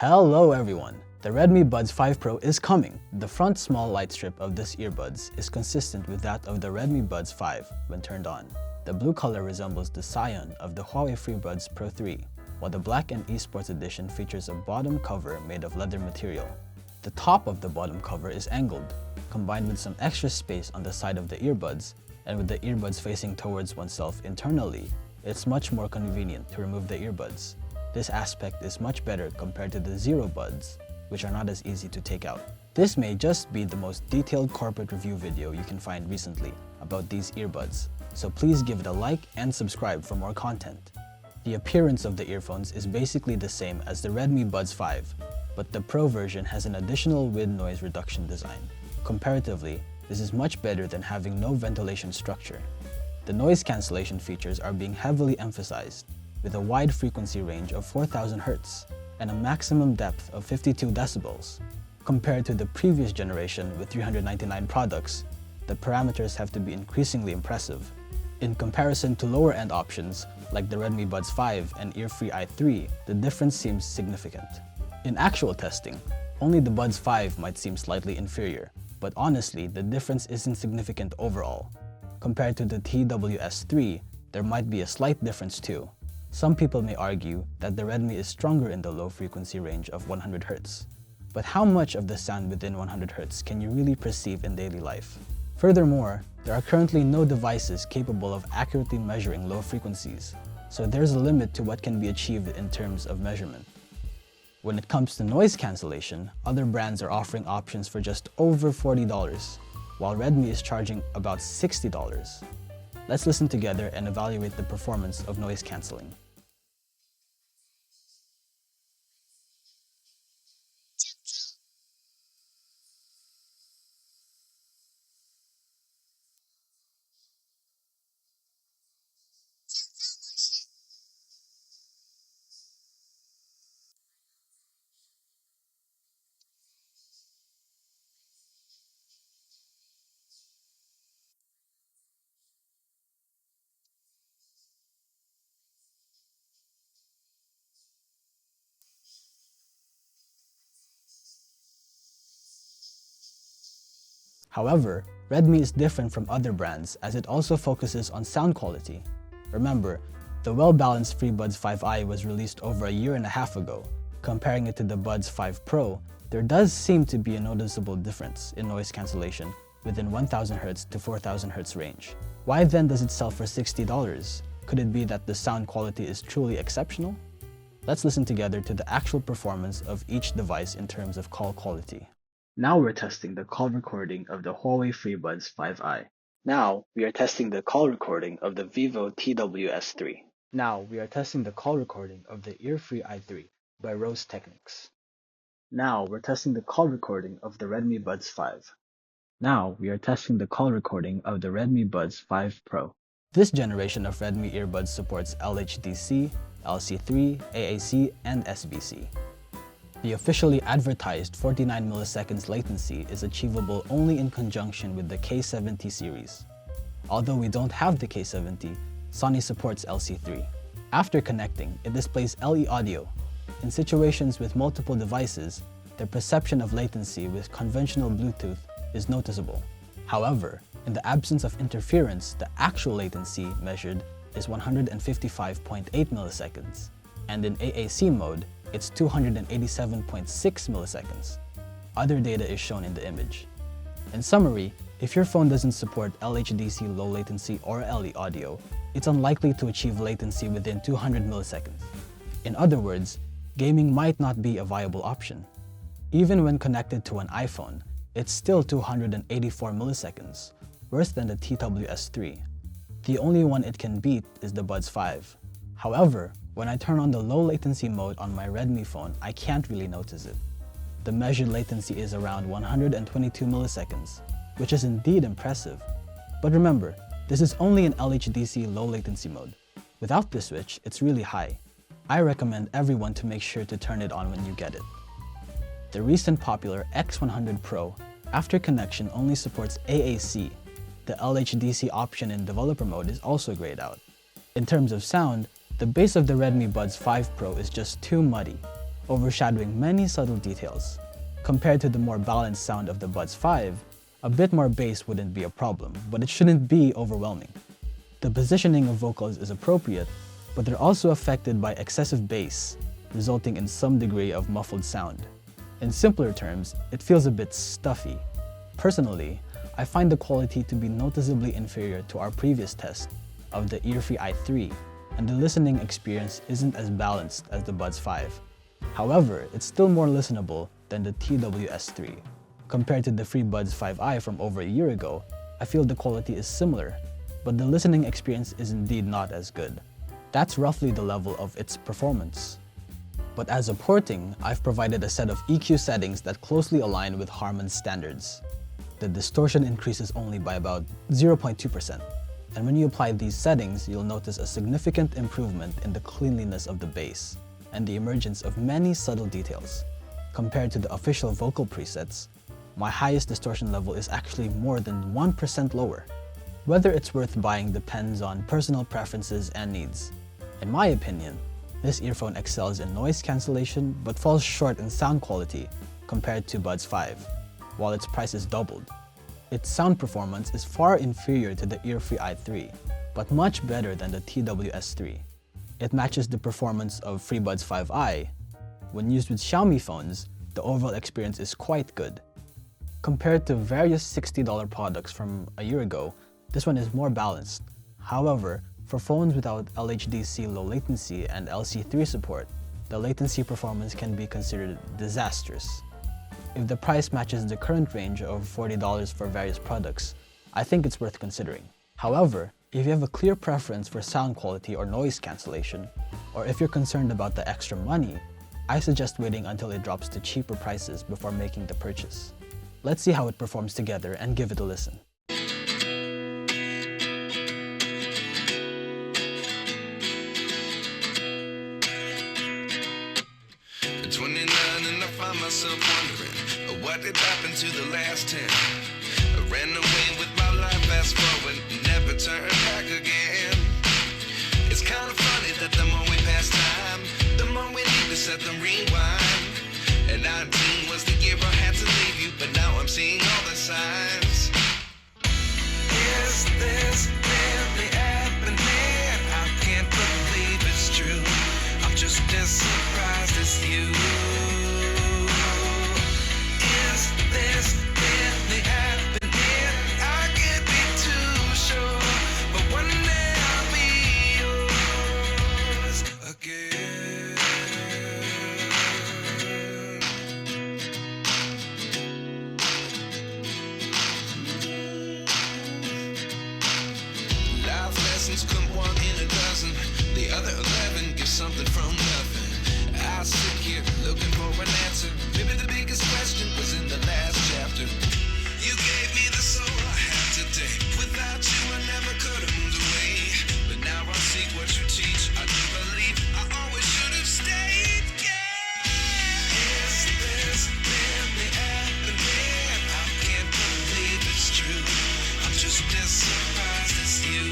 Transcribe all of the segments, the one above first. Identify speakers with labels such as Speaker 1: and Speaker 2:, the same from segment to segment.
Speaker 1: Hello everyone! The Redmi Buds 5 Pro is coming. The front small light strip of this earbuds is consistent with that of the Redmi Buds 5 when turned on. The blue color resembles the cyan of the Huawei FreeBuds Pro 3, while the black and eSports edition features a bottom cover made of leather material. The top of the bottom cover is angled, combined with some extra space on the side of the earbuds, and with the earbuds facing towards oneself internally, it's much more convenient to remove the earbuds. This aspect is much better compared to the Zero Buds, which are not as easy to take out. This may just be the most detailed corporate review video you can find recently about these earbuds, so please give it a like and subscribe for more content. The appearance of the earphones is basically the same as the Redmi Buds 5, but the Pro version has an additional with noise reduction design. Comparatively, this is much better than having no ventilation structure. The noise cancellation features are being heavily emphasized, with a wide frequency range of 4000 Hz and a maximum depth of 52 decibels. Compared to the previous generation with 399 products, the parameters have to be increasingly impressive. In comparison to lower-end options like the Redmi Buds 5 and Earfree i3, the difference seems significant. In actual testing, only the Buds 5 might seem slightly inferior, but honestly, the difference isn't significant overall. Compared to the TWS3, there might be a slight difference too. Some people may argue that the Redmi is stronger in the low frequency range of 100 Hz. But how much of the sound within 100 Hz can you really perceive in daily life? Furthermore, there are currently no devices capable of accurately measuring low frequencies, so there's a limit to what can be achieved in terms of measurement. When it comes to noise cancellation, other brands are offering options for just over $40, while Redmi is charging about $60. Let's listen together and evaluate the performance of noise cancelling. However, Redmi is different from other brands as it also focuses on sound quality. Remember, the well-balanced FreeBuds 5i was released over a year and a half ago. Comparing it to the Buds 5 Pro, there does seem to be a noticeable difference in noise cancellation within 1000 Hz to 4000 Hz range. Why then does it sell for $60? Could it be that the sound quality is truly exceptional? Let's listen together to the actual performance of each device in terms of call quality. Now we're testing the call recording of the Huawei FreeBuds 5i. Now we are testing the call recording of the Vivo TWS3. Now we are testing the call recording of the Earfree i3 by Rose Technics. Now we're testing the call recording of the Redmi Buds 5. Now we are testing the call recording of the Redmi Buds 5 Pro. This generation of Redmi earbuds supports LHDC, LC3, AAC, and SBC. The officially advertised 49 milliseconds latency is achievable only in conjunction with the K70 series. Although we don't have the K70, Sony supports LC3. After connecting, it displays LE audio. In situations with multiple devices, the perception of latency with conventional Bluetooth is noticeable. However, in the absence of interference, the actual latency measured is 155.8 milliseconds, and in AAC mode, it's 287.6 milliseconds. Other data is shown in the image. In summary, if your phone doesn't support LHDC low latency or LE audio, it's unlikely to achieve latency within 200 milliseconds. In other words, gaming might not be a viable option. Even when connected to an iPhone, it's still 284 milliseconds, worse than the TWS3. The only one it can beat is the Buds 5. However, when I turn on the low latency mode on my Redmi phone, I can't really notice it. The measured latency is around 122 milliseconds, which is indeed impressive. But remember, this is only in LHDC low latency mode. Without this switch, it's really high. I recommend everyone to make sure to turn it on when you get it. The recent popular X100 Pro, after connection, only supports AAC. The LHDC option in developer mode is also grayed out. In terms of sound, the bass of the Redmi Buds 5 Pro is just too muddy. overshadowing many subtle details. Compared to the more balanced sound of the Buds 5, a bit more bass wouldn't be a problem, but it shouldn't be overwhelming. The positioning of vocals is appropriate, but they're also affected by excessive bass, resulting in some degree of muffled sound. In simpler terms, it feels a bit stuffy. Personally, I find the quality to be noticeably inferior to our previous test of the Earfree i3, and the listening experience isn't as balanced as the Buds 5. However, it's still more listenable than the TWS3. Compared to the FreeBuds 5i from over a year ago, I feel the quality is similar, but the listening experience is indeed not as good. That's roughly the level of its performance. But as a porting, I've provided a set of EQ settings that closely align with Harman's standards. The distortion increases only by about 0.2%, and when you apply these settings, you'll notice a significant improvement in the cleanliness of the bass and the emergence of many subtle details. Compared to the official vocal presets, my highest distortion level is actually more than 1% lower. Whether it's worth buying depends on personal preferences and needs. In my opinion, this earphone excels in noise cancellation but falls short in sound quality compared to Buds 5, while its price is doubled. Its sound performance is far inferior to the Earfree i3, but much better than the TWS3. It matches the performance of FreeBuds 5i. When used with Xiaomi phones, the overall experience is quite good. Compared to various $60 products from a year ago, this one is more balanced. However, for phones without LHDC low latency and LC3 support, the latency performance can be considered disastrous. If the price matches the current range of $40 for various products, I think it's worth considering. However, if you have a clear preference for sound quality or noise cancellation, or if you're concerned about the extra money, I suggest waiting until it drops to cheaper prices before making the purchase. Let's see how it performs together and give it a listen.
Speaker 2: At 29 and I find myself wondering, what did happen to the last 10? I ran away with my life, fast forward, never turn back again. It's kind of funny that the more we pass time, the more we need to set them rewind. And 19 was the year I had to leave you, but now I'm seeing all the signs. Is this really happening? I can't believe it's true. I'm just as surprised as you. Is this really happening? I can't be too sure, but one day I'll be yours again. Life lessons come one in a dozen. The other 11 give something from nothing. I sit here looking for an answer. Maybe the biggest question was in the last chapter. You gave me the soul I have today. Without you I never could have moved away. But now I see what you teach. I do believe I always should have stayed. Yeah. Is this really happening? I can't believe it's true. I'm just as surprised as you.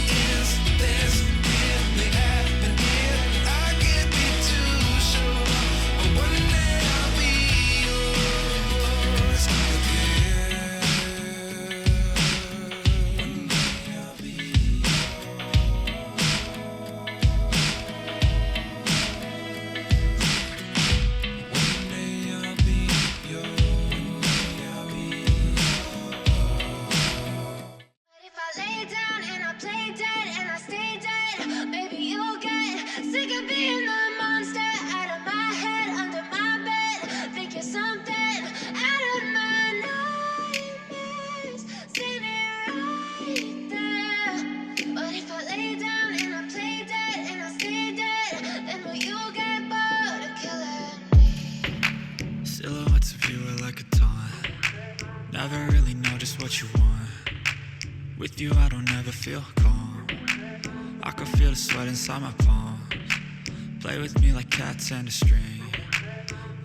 Speaker 2: Is this really happening? I can't be too sure, but one day I'll be yours again. One day I'll be yours.
Speaker 3: But if I lay down and I play dead and I stay dead, maybe you'll get sick of being the monster out of my head, under my bed. Think you're something out of my nightmares, standing right there. But if I lay down and I play dead and I stay dead, then will you get bored of killing me?
Speaker 4: Silhouettes of you are like a taunt. Never really know just what you want. With you I don't ever feel calm. I can feel the sweat inside my palms. Play with me like cats and a string.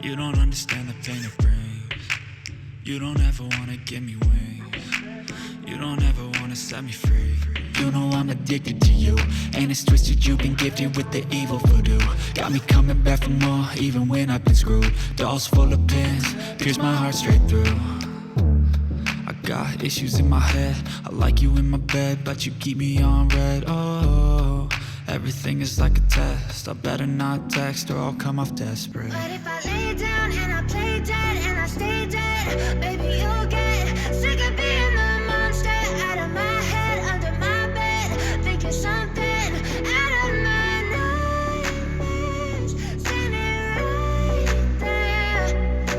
Speaker 4: You don't understand the pain it brings. You don't ever wanna give me wings. You don't ever wanna set me free. You know I'm addicted to you, and it's twisted, you've been gifted with the evil voodoo. Got me coming back for more, even when I've been screwed. Dolls full of pins, pierce my heart straight through. I got issues in my head, I like you in my bed, but you keep me on red. Oh, everything is like a test, I better not text or I'll come off desperate.
Speaker 3: But if I lay down and I play dead and I stay dead, baby, you'll get sick of being the monster out of my head, under my bed, thinking something out of my nightmares, standing right there.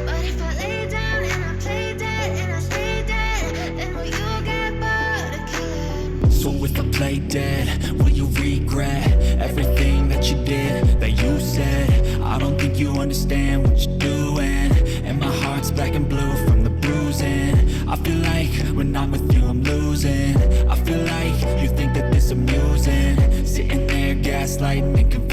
Speaker 3: But if I lay down and I play dead and I stay dead, then will you get bored of killing?
Speaker 4: So if I play dead, will you regret everything that you did, that you said? I don't think you understand what you're doing, and my heart's black and blue from the bruising. I feel like when I'm with you I'm losing. I feel like you think that this amusing, sitting there gaslighting and confusing.